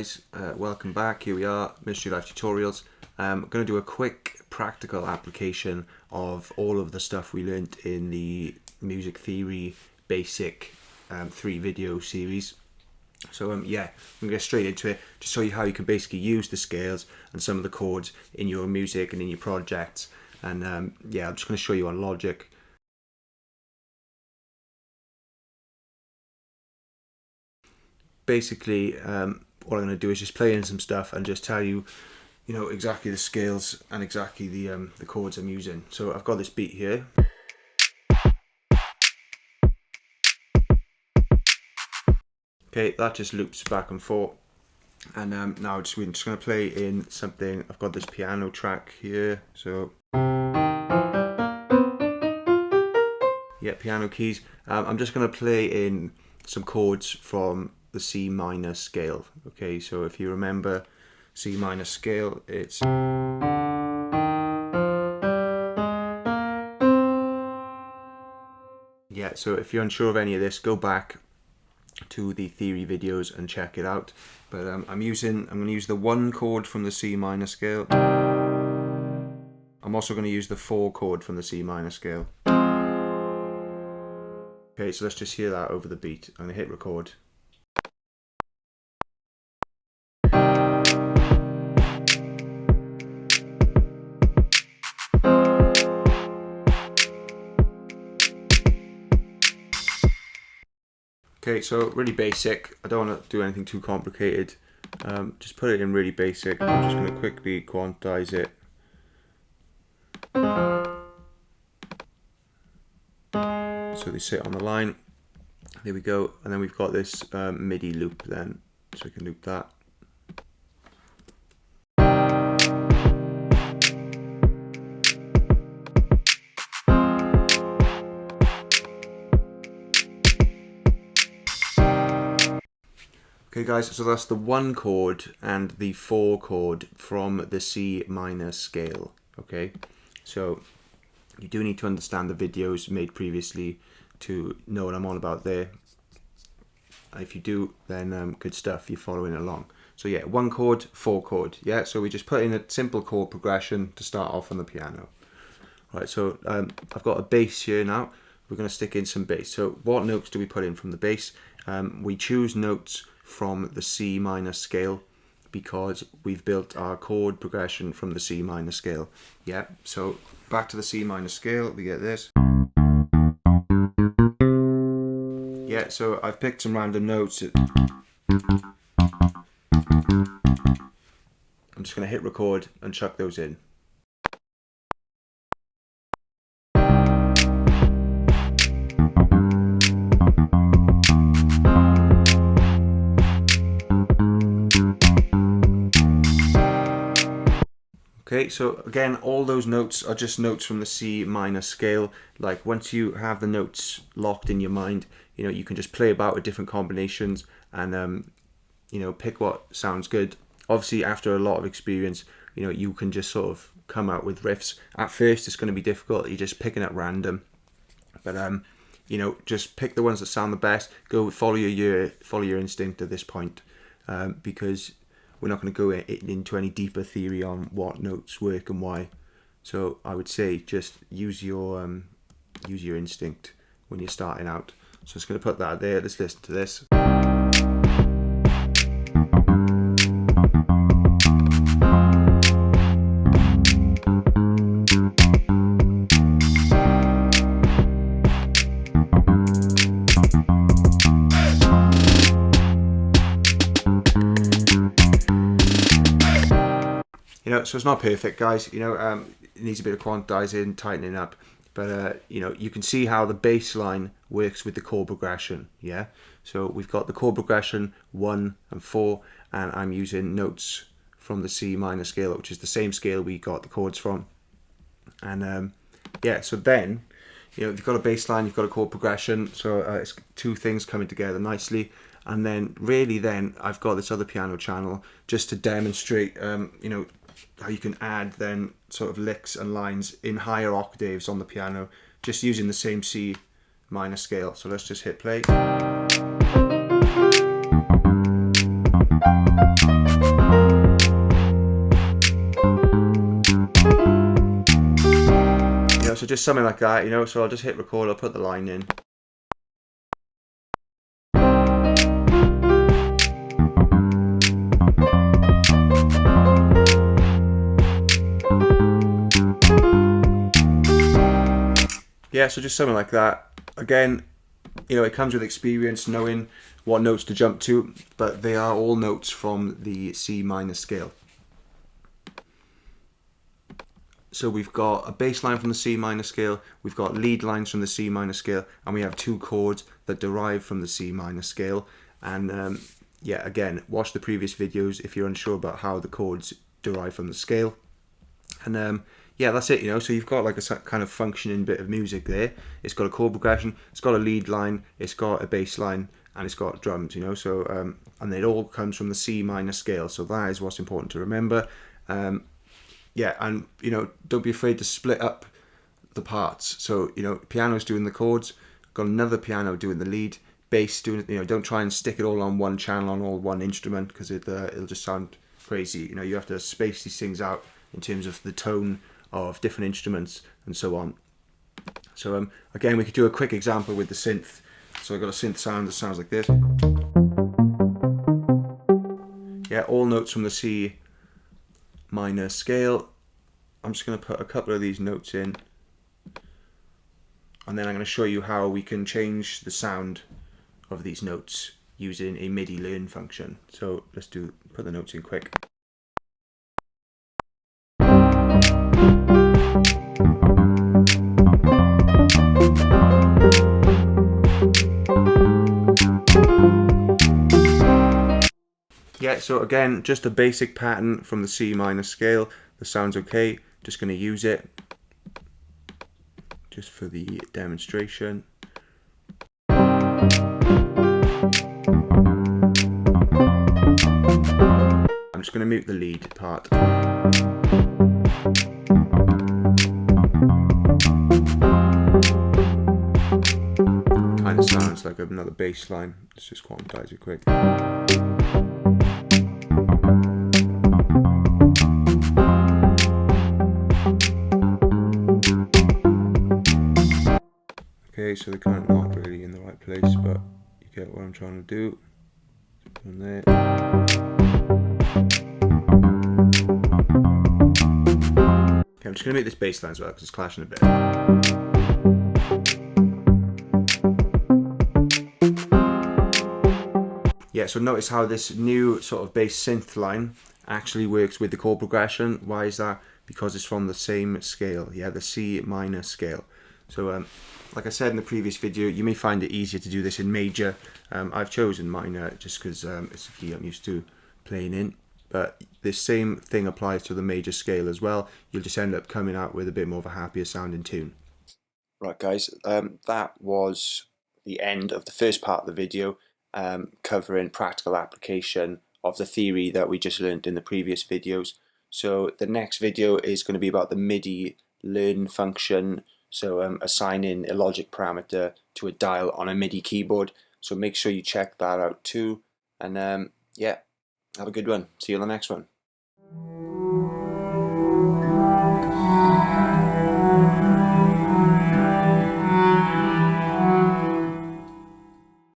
guys, welcome back. Here we are, Mystery Life Tutorials. I'm going to do a quick practical application of all of the stuff we learnt in the music theory basic 3 video series. So yeah, I'm going to get straight into it, just show you how you can basically use the scales and some of the chords in your music and in your projects. And yeah, I'm just going to show you on Logic. Basically, what I'm going to do is just play in some stuff and just tell you, exactly the scales and exactly the chords I'm using. So I've got this beat here. Okay, that just loops back and forth. And now we're just going to play in something. I've got this piano track here. So yeah, piano keys. I'm just going to play in some chords from the C minor scale. Okay, so if you remember C minor scale, it's yeah. So if you're unsure of any of this, go back to the theory videos and check it out. But I'm going to use the 1 chord from the C minor scale. I'm also going to use the 4 chord from the C minor scale. Okay, so let's just hear that over the beat. I'm going to hit record. Okay, so really basic. I don't want to do anything too complicated. Just put it in really basic. I'm just going to quickly quantize it. So they sit on the line. There we go. And then we've got this MIDI loop then. So we can loop that. Okay guys, so that's the 1 chord and the 4 chord from the C minor scale. Okay, so you do need to understand the videos made previously to know what I'm on about there. If you do, then good stuff, you're following along. So yeah, 1 chord, 4 chord. Yeah, so we just put in a simple chord progression to start off on the piano. Right, so I've got a bass here now. We're going to stick in some bass. So what notes do we put in from the bass? We choose notes from the C minor scale because we've built our chord progression from the C minor scale. Yeah, so back to the C minor scale, we get this. Yeah, so I've picked some random notes. I'm just going to hit record and chuck those in. Okay, so again, all those notes are just notes from the C minor scale. Like once you have the notes locked in your mind, you can just play about with different combinations and pick what sounds good. Obviously, after a lot of experience, you can just sort of come out with riffs. At first, it's going to be difficult. You're just picking at random, but just pick the ones that sound the best. Go follow your instinct at this point, because we're not going to go into any deeper theory on what notes work and why. So I would say just use your instinct when you're starting out. So I'm just going to put that there. Let's listen to this. So it's not perfect, guys. It needs a bit of quantizing, tightening up. But you can see how the bass line works with the chord progression. Yeah. So we've got the chord progression 1 and 4, and I'm using notes from the C minor scale, which is the same scale we got the chords from. And yeah. So then, you've got a bass line, you've got a chord progression. So it's 2 things coming together nicely. And then really, then I've got this other piano channel just to demonstrate, how you can add then sort of licks and lines in higher octaves on the piano just using the same C minor scale. So let's just hit play. so just something like that, you know. So I'll just hit record, I'll put the line in. Yeah, so just something like that. Again, you know, it comes with experience, knowing what notes to jump to, but they are all notes from the C minor scale. So we've got a bass line from the C minor scale, we've got lead lines from the C minor scale, and we have two chords that derive from the C minor scale. And yeah, again, watch the previous videos if you're unsure about how the chords derive from the scale. And yeah, that's it, you know. So you've got like a kind of functioning bit of music there. It's got a chord progression, it's got a lead line, it's got a bass line, and it's got drums, you know. So and it all comes from the C minor scale. So that is what's important to remember. Yeah, and you know, don't be afraid to split up the parts. So you know, piano's doing the chords, got another piano doing the lead, bass doing, you know, don't try and stick it all on one channel on all one instrument, because it'll just sound crazy. You know, you have to space these things out in terms of the tone of different instruments and so on. So again, we could do a quick example with the synth. So I've got a synth sound that sounds like this. Yeah, all notes from the C minor scale. I'm just going to put a couple of these notes in, and then I'm going to show you how we can change the sound of these notes using a MIDI learn function. So let's put the notes in quick. Yeah, so again, just a basic pattern from the C minor scale. The sound's okay, just going to use it just for the demonstration. I'm just going to mute the lead part. Kind of sounds like another bass line. Let's just quantize it quick. Okay, so they're kind of not really in the right place, but you get what I'm trying to do. From there. Okay, I'm just going to make this bass line as well because it's clashing a bit. Yeah, so notice how this new sort of bass synth line actually works with the chord progression. Why is that? Because it's from the same scale, yeah, the C minor scale. So like I said in the previous video, you may find it easier to do this in major. I've chosen minor just because it's a key I'm used to playing in. But this same thing applies to the major scale as well. You'll just end up coming out with a bit more of a happier sounding tune. Right guys, that was the end of the first part of the video, covering practical application of the theory that we just learned in the previous videos. So the next video is going to be about the MIDI learn function. So assigning a logic parameter to a dial on a MIDI keyboard. So make sure you check that out too. And yeah, have a good one. See you on the next one.